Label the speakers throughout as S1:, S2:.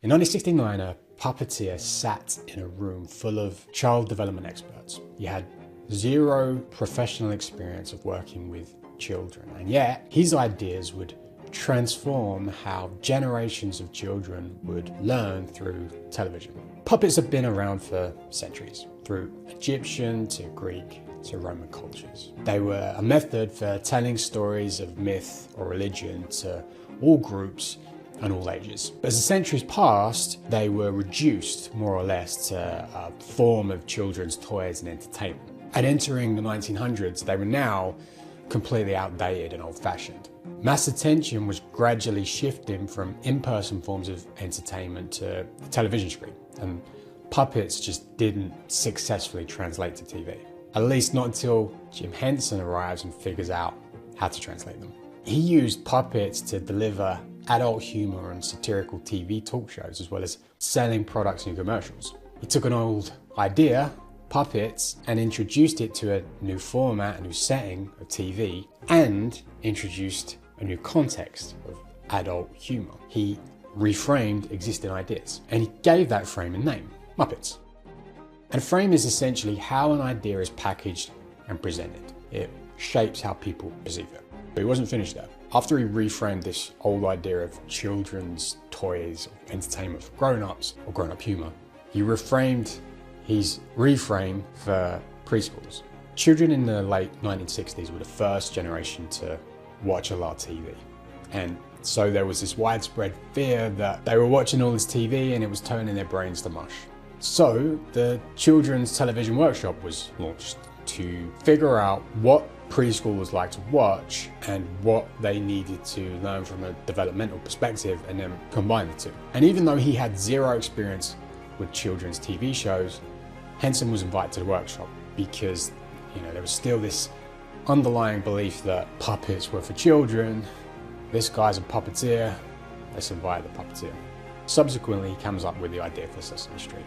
S1: In 1969, a puppeteer sat in a room full of child development experts. He had zero professional experience of working with children, and yet his ideas would transform how generations of children would learn through television. Puppets have been around for centuries, through Egyptian to Greek to Roman cultures. They were a method for telling stories of myth or religion to all groups and all ages. But as the centuries passed, they were reduced more or less to a form of children's toys and entertainment. And entering the 1900s, they were now completely outdated and old-fashioned. Mass attention was gradually shifting from in-person forms of entertainment to the television screen, and puppets just didn't successfully translate to TV. At least not until Jim Henson arrives and figures out how to translate them. He used puppets to deliver adult humor and satirical TV talk shows, as well as selling products and commercials. He took an old idea, puppets, and introduced it to a new format, a new setting of TV, and introduced a new context of adult humor. He reframed existing ideas, and he gave that frame a name, Muppets. And a frame is essentially how an idea is packaged and presented. It shapes how people perceive it. But he wasn't finished there. After he reframed this old idea of children's toys, or entertainment for grown-ups, or grown-up humor, he reframed his reframe for preschools. Children in the late 1960s were the first generation to watch a lot of TV. And so there was this widespread fear that they were watching all this TV and it was turning their brains to mush. So the Children's Television Workshop was launched to figure out what preschoolers like to watch and what they needed to learn from a developmental perspective, and then combine the two. And even though he had zero experience with children's TV shows, Henson was invited to the workshop because, there was still this underlying belief that puppets were for children. This guy's a puppeteer, let's invite the puppeteer. Subsequently, he comes up with the idea for Sesame Street,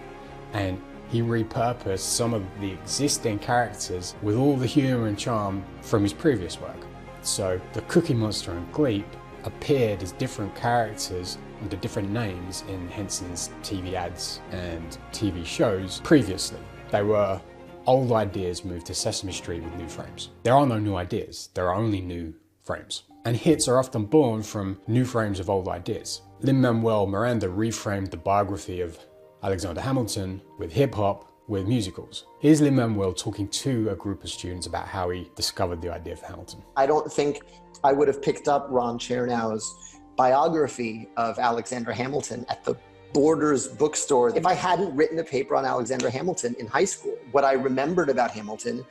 S1: and he repurposed some of the existing characters with all the humor and charm from his previous work. So the Cookie Monster and Gleep appeared as different characters under different names in Henson's TV ads and TV shows previously. They were old ideas moved to Sesame Street with new frames. There are no new ideas, there are only new frames. And hits are often born from new frames of old ideas. Lin-Manuel Miranda reframed the biography of Alexander Hamilton with hip-hop with musicals. Here's Lin-Manuel talking to a group of students about how he discovered the idea for Hamilton.
S2: I don't think I would have picked up Ron Chernow's biography of Alexander Hamilton at the Borders bookstore if I hadn't written a paper on Alexander Hamilton in high school. What I remembered about Hamilton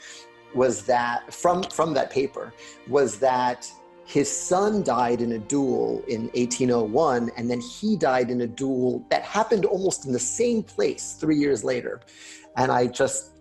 S2: was that, from that paper, was that his son died in a duel in 1801, and then he died in a duel that happened almost in the same place 3 years later. And I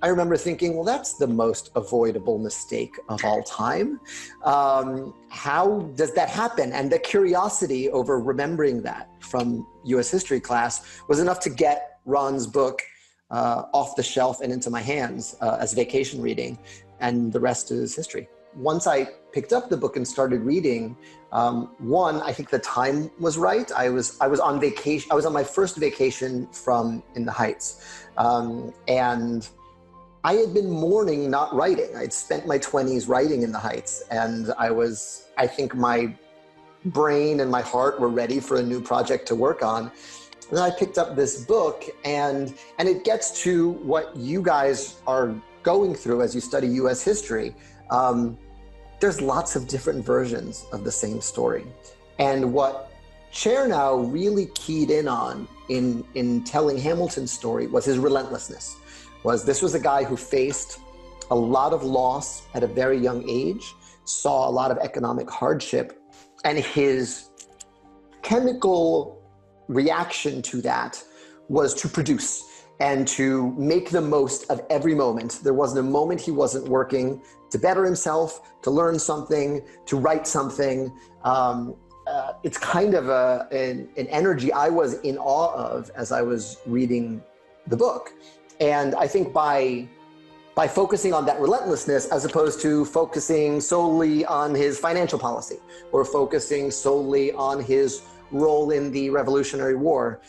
S2: remember thinking, well, that's the most avoidable mistake of all time. How does that happen? And the curiosity over remembering that from US history class was enough to get Ron's book off the shelf and into my hands as vacation reading, and the rest is history. Once I picked up the book and started reading, one, I think the time was right. I was on vacation. I was on my first vacation from In the Heights. And I had been mourning not writing. I'd spent my 20s writing In the Heights, and I think my brain and my heart were ready for a new project to work on. And then I picked up this book, and it gets to what you guys are going through as you study US history. There's lots of different versions of the same story. And what Chernow really keyed in on in telling Hamilton's story was his relentlessness. This was a guy who faced a lot of loss at a very young age, saw a lot of economic hardship, and his chemical reaction to that was to produce and to make the most of every moment. There wasn't a moment he wasn't working to better himself, to learn something, to write something. It's kind of an energy I was in awe of as I was reading the book. And I think by focusing on that relentlessness, as opposed to focusing solely on his financial policy or focusing solely on his role in the Revolutionary War.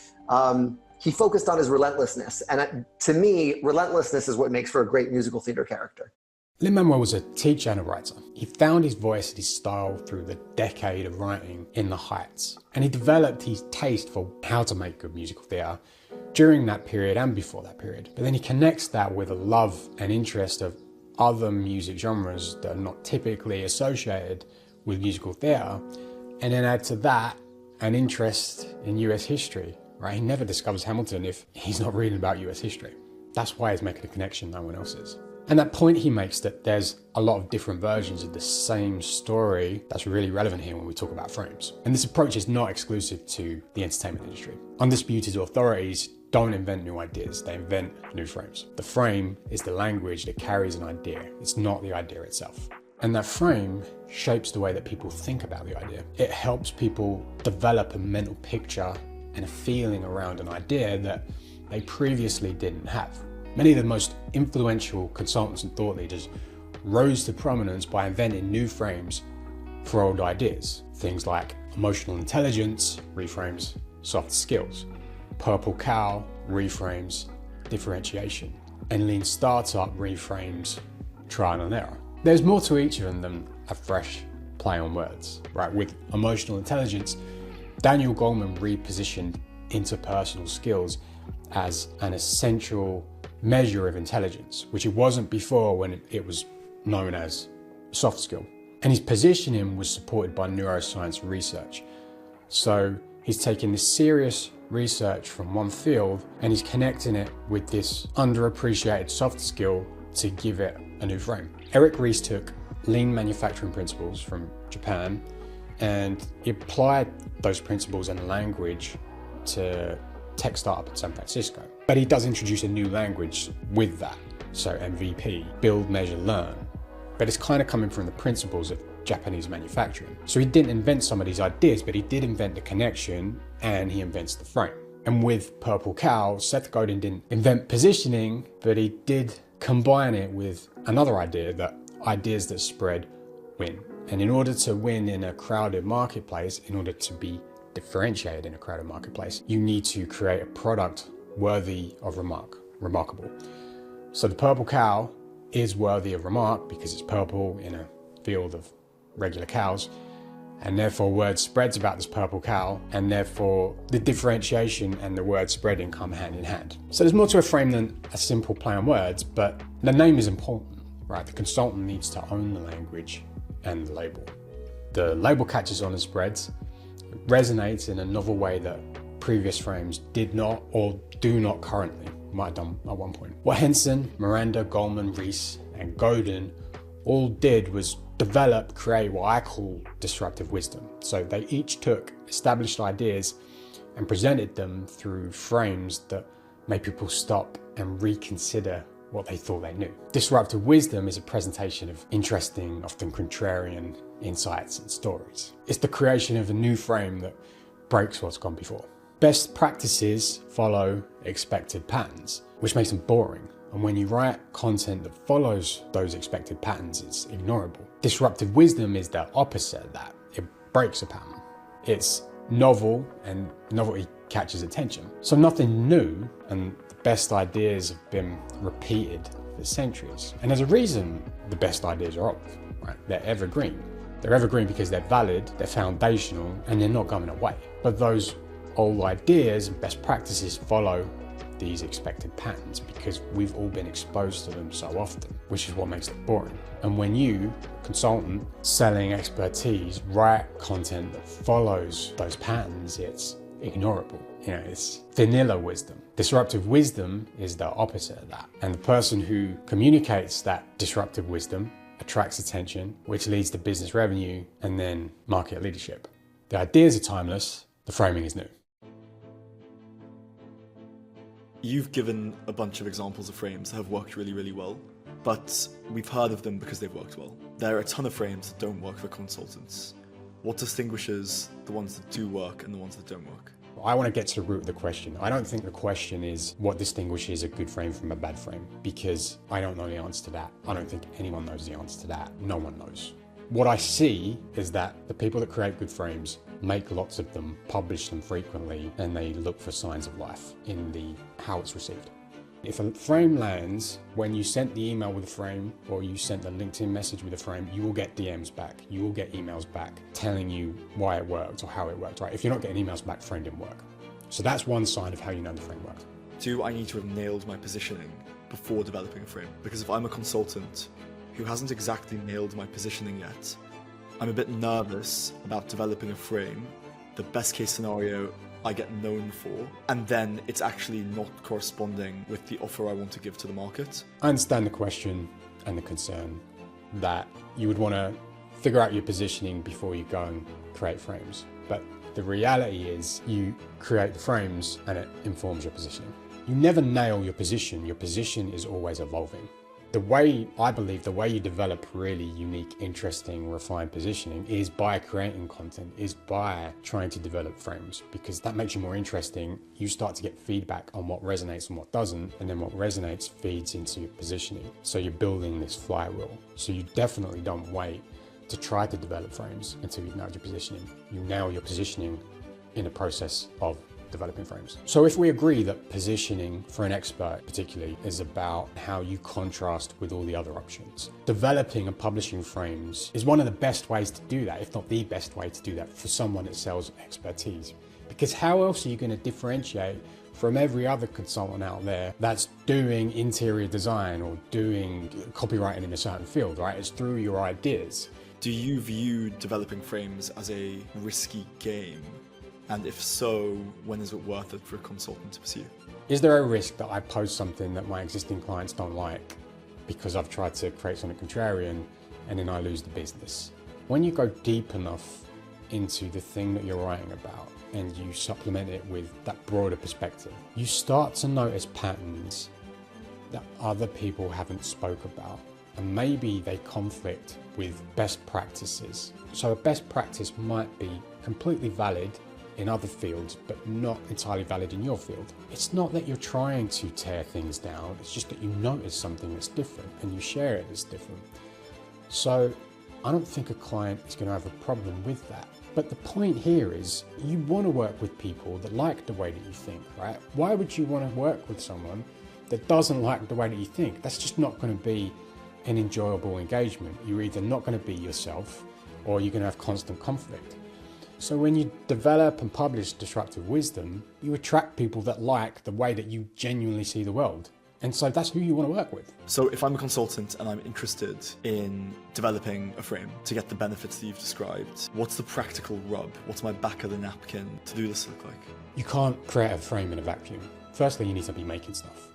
S2: He focused on his relentlessness. And to me, relentlessness is what makes for a great musical theater character.
S1: Lin-Manuel was a teacher and a writer. He found his voice and his style through the decade of writing in the Heights. And he developed his taste for how to make good musical theatre during that period and before that period. But then he connects that with a love and interest of other music genres that are not typically associated with musical theatre. And then add to that an interest in US history, right? He never discovers Hamilton if he's not reading about US history. That's why he's making a connection no one else is. And that point he makes that there's a lot of different versions of the same story that's really relevant here when we talk about frames. And this approach is not exclusive to the entertainment industry. Undisputed authorities don't invent new ideas, they invent new frames. The frame is the language that carries an idea. It's not the idea itself. And that frame shapes the way that people think about the idea. It helps people develop a mental picture and a feeling around an idea that they previously didn't have. Many of the most influential consultants and thought leaders rose to prominence by inventing new frames for old ideas. Things like emotional intelligence reframes soft skills, purple cow reframes differentiation, and lean startup reframes trial and error. There's more to each of them than a fresh play on words, right? With emotional intelligence, Daniel Goleman repositioned interpersonal skills as an essential measure of intelligence, which it wasn't before when it was known as soft skill. And his positioning was supported by neuroscience research. So he's taking this serious research from one field and he's connecting it with this underappreciated soft skill to give it a new frame. Eric Ries took lean manufacturing principles from Japan and he applied those principles and language to tech startup in San Francisco. But he does introduce a new language with that. So MVP, build, measure, learn. But it's kind of coming from the principles of Japanese manufacturing. So he didn't invent some of these ideas, but he did invent the connection and he invents the frame. And with Purple Cow, Seth Godin didn't invent positioning, but he did combine it with another idea that ideas that spread win. And in order to win in a crowded marketplace, in order to be differentiated in a crowded marketplace, you need to create a product worthy of remarkable. So the purple cow is worthy of remark because it's purple in a field of regular cows, and therefore word spreads about this purple cow, and therefore the differentiation and the word spreading come hand in hand. So there's more to a frame than a simple play on words, but the name is important, right? The consultant needs to own the language and the label. The label catches on and spreads, resonates in a novel way that previous frames did not or do not currently, might have done at one point. What Henson, Miranda, Goleman, Ries, and Godin all did was develop, create what I call disruptive wisdom. So they each took established ideas and presented them through frames that made people stop and reconsider what they thought they knew. Disruptive wisdom is a presentation of interesting, often contrarian insights and stories. It's the creation of a new frame that breaks what's gone before. Best practices follow expected patterns, which makes them boring. And when you write content that follows those expected patterns, it's ignorable. Disruptive wisdom is the opposite of that. It breaks a pattern. It's novel, and novelty catches attention. So nothing new, and the best ideas have been repeated for centuries. And there's a reason the best ideas are old, right? They're evergreen. They're evergreen because they're valid, they're foundational, and they're not going away. But those old ideas and best practices follow these expected patterns because we've all been exposed to them so often, which is what makes it boring. And when you, consultant, selling expertise, write content that follows those patterns, it's ignorable. You know, it's vanilla wisdom. Disruptive wisdom is the opposite of that. And the person who communicates that disruptive wisdom attracts attention, which leads to business revenue and then market leadership. The ideas are timeless, the framing is new.
S3: You've given a bunch of examples of frames that have worked really, really well, but we've heard of them because they've worked well. There are a ton of frames that don't work for consultants. What distinguishes the ones that do work and the ones that don't work?
S1: I want to get to the root of the question. I don't think the question is what distinguishes a good frame from a bad frame, because I don't know the answer to that. I don't think anyone knows the answer to that. No one knows. What I see is that the people that create good frames make lots of them, publish them frequently, and they look for signs of life in how it's received. If a frame lands, when you sent the email with a frame or you sent the LinkedIn message with a frame, you will get DMs back. You will get emails back telling you why it worked or how it worked, right? If you're not getting emails back, the frame didn't work. So that's one sign of how you know the frame worked.
S3: Do I need to have nailed my positioning before developing a frame? Because if I'm a consultant who hasn't exactly nailed my positioning yet, I'm a bit nervous about developing a frame. The best case scenario I get known for, and then it's actually not corresponding with the offer I want to give to the market.
S1: I understand the question and the concern that you would want to figure out your positioning before you go and create frames. But the reality is you create the frames and it informs your positioning. You never nail your position. Your position is always evolving. I believe the way you develop really unique, interesting, refined positioning is by creating content, is by trying to develop frames, because that makes you more interesting. You start to get feedback on what resonates and what doesn't, and then what resonates feeds into your positioning. So you're building this flywheel. So you definitely don't wait to try to develop frames until you've nailed your positioning. You nail your positioning in the process of developing frames. So if we agree that positioning for an expert particularly is about how you contrast with all the other options, developing and publishing frames is one of the best ways to do that, if not the best way to do that for someone that sells expertise. Because how else are you going to differentiate from every other consultant out there that's doing interior design or doing copywriting in a certain field, right? It's through your ideas.
S3: Do you view developing frames as a risky game? And if so, when is it worth it for a consultant to pursue?
S1: Is there a risk that I post something that my existing clients don't like because I've tried to create something contrarian and then I lose the business? When you go deep enough into the thing that you're writing about and you supplement it with that broader perspective, you start to notice patterns that other people haven't spoke about. And maybe they conflict with best practices. So a best practice might be completely valid in other fields, but not entirely valid in your field. It's not that you're trying to tear things down, it's just that you notice something that's different and you share it as different. So I don't think a client is going to have a problem with that. But the point here is you want to work with people that like the way that you think, right? Why would you want to work with someone that doesn't like the way that you think? That's just not going to be an enjoyable engagement. You're either not going to be yourself or you're going to have constant conflict. So when you develop and publish Disruptive Wisdom, you attract people that like the way that you genuinely see the world. And so that's who you want to work with.
S3: So if I'm a consultant and I'm interested in developing a frame to get the benefits that you've described, what's the practical rub? What's my back of the napkin to do this look like?
S1: You can't create a frame in a vacuum. Firstly, you need to be making stuff.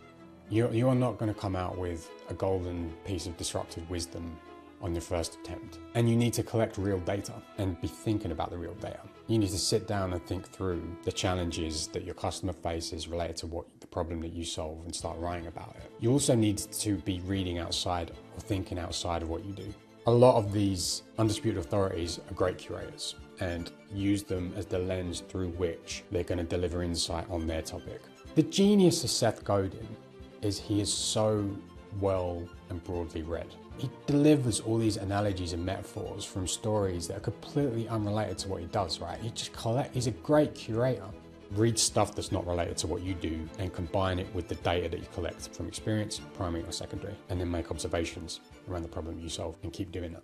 S1: You are not going to come out with a golden piece of disruptive wisdom on your first attempt. And you need to collect real data and be thinking about the real data. You need to sit down and think through the challenges that your customer faces related to what the problem that you solve and start writing about it. You also need to be reading outside or thinking outside of what you do. A lot of these undisputed authorities are great curators and use them as the lens through which they're going to deliver insight on their topic. The genius of Seth Godin is he is so well and broadly read. He delivers all these analogies and metaphors from stories that are completely unrelated to what he does, right? He's a great curator. Read stuff that's not related to what you do and combine it with the data that you collect from experience, primary or secondary, and then make observations around the problem you solve and keep doing that.